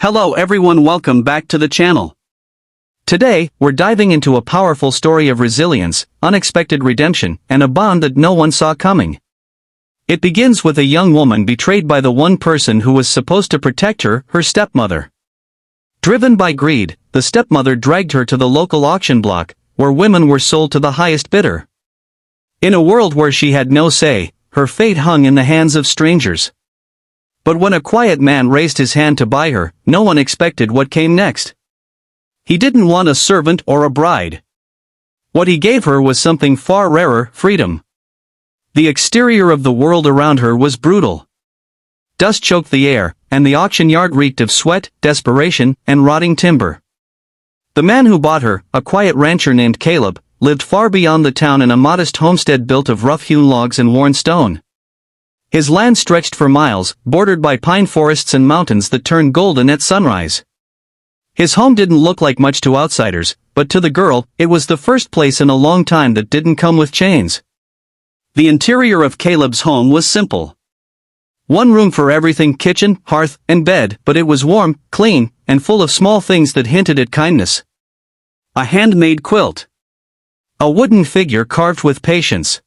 Hello everyone, welcome back to the channel. Today, we're diving into a powerful story of resilience, unexpected redemption, and a bond that no one saw coming. It begins with a young woman betrayed by the one person who was supposed to protect her, her stepmother. Driven by greed, the stepmother dragged her to the local auction block, where women were sold to the highest bidder. In a world where she had no say, her fate hung in the hands of strangers. But when a quiet man raised his hand to buy her, no one expected what came next. He didn't want a servant or a bride. What he gave her was something far rarer: freedom. The exterior of the world around her was brutal. Dust choked the air, and the auction yard reeked of sweat, desperation, and rotting timber. The man who bought her, a quiet rancher named Caleb, lived far beyond the town in a modest homestead built of rough-hewn logs and worn stone. His land stretched for miles, bordered by pine forests and mountains that turned golden at sunrise. His home didn't look like much to outsiders, but to the girl, it was the first place in a long time that didn't come with chains. The interior of Caleb's home was simple. One room for everything: kitchen, hearth, and bed, but it was warm, clean, and full of small things that hinted at kindness. A handmade quilt. A wooden figure carved with patience.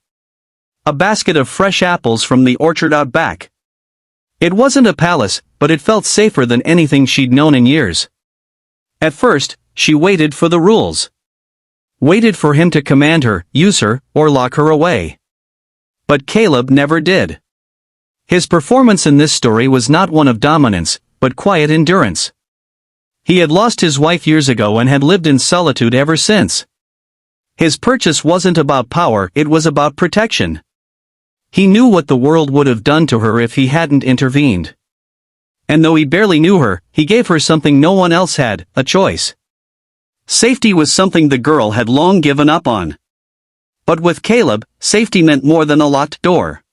A basket of fresh apples from the orchard out back. It wasn't a palace, but it felt safer than anything she'd known in years. At first, she waited for the rules. Waited for him to command her, use her, or lock her away. But Caleb never did. His performance in this story was not one of dominance, but quiet endurance. He had lost his wife years ago and had lived in solitude ever since. His purchase wasn't about power, it was about protection. He knew what the world would have done to her if he hadn't intervened. And though he barely knew her, he gave her something no one else had: a choice. Safety was something the girl had long given up on. But with Caleb, safety meant more than a locked door.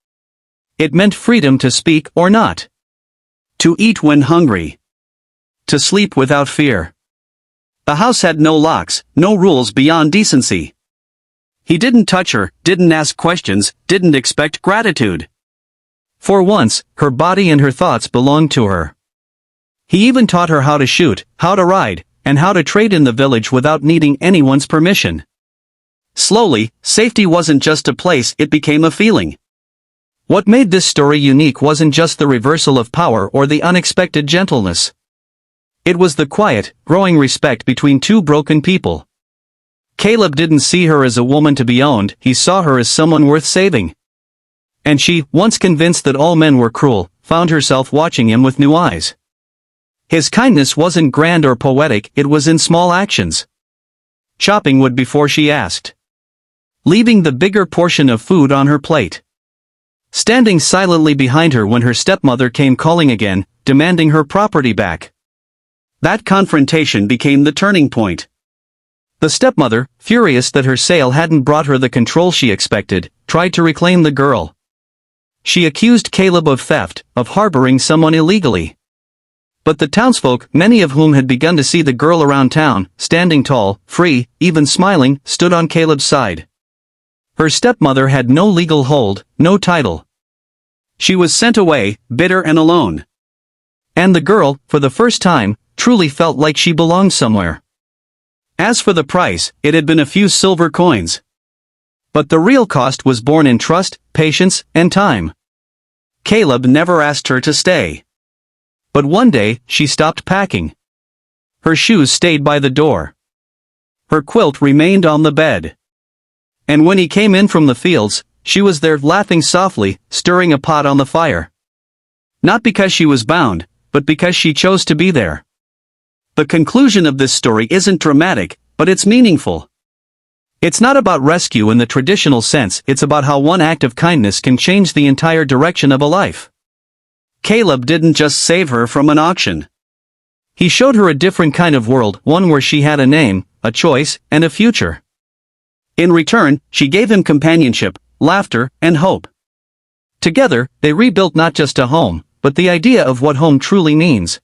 It meant freedom to speak or not. To eat when hungry. To sleep without fear. The house had no locks, no rules beyond decency. He didn't touch her, didn't ask questions, didn't expect gratitude. For once, her body and her thoughts belonged to her. He even taught her how to shoot, how to ride, and how to trade in the village without needing anyone's permission. Slowly, safety wasn't just a place, it became a feeling. What made this story unique wasn't just the reversal of power or the unexpected gentleness. It was the quiet, growing respect between two broken people. Caleb didn't see her as a woman to be owned, he saw her as someone worth saving. And she, once convinced that all men were cruel, found herself watching him with new eyes. His kindness wasn't grand or poetic, it was in small actions. Chopping wood before she asked. Leaving the bigger portion of food on her plate. Standing silently behind her when her stepmother came calling again, demanding her property back. That confrontation became the turning point. The stepmother, furious that her sale hadn't brought her the control she expected, tried to reclaim the girl. She accused Caleb of theft, of harboring someone illegally. But the townsfolk, many of whom had begun to see the girl around town, standing tall, free, even smiling, stood on Caleb's side. Her stepmother had no legal hold, no title. She was sent away, bitter and alone. And the girl, for the first time, truly felt like she belonged somewhere. As for the price, it had been a few silver coins. But the real cost was born in trust, patience, and time. Caleb never asked her to stay. But one day, she stopped packing. Her shoes stayed by the door. Her quilt remained on the bed. And when he came in from the fields, she was there laughing softly, stirring a pot on the fire. Not because she was bound, but because she chose to be there. The conclusion of this story isn't dramatic, but it's meaningful. It's not about rescue in the traditional sense, it's about how one act of kindness can change the entire direction of a life. Caleb didn't just save her from an auction. He showed her a different kind of world, one where she had a name, a choice, and a future. In return, she gave him companionship, laughter, and hope. Together, they rebuilt not just a home, but the idea of what home truly means.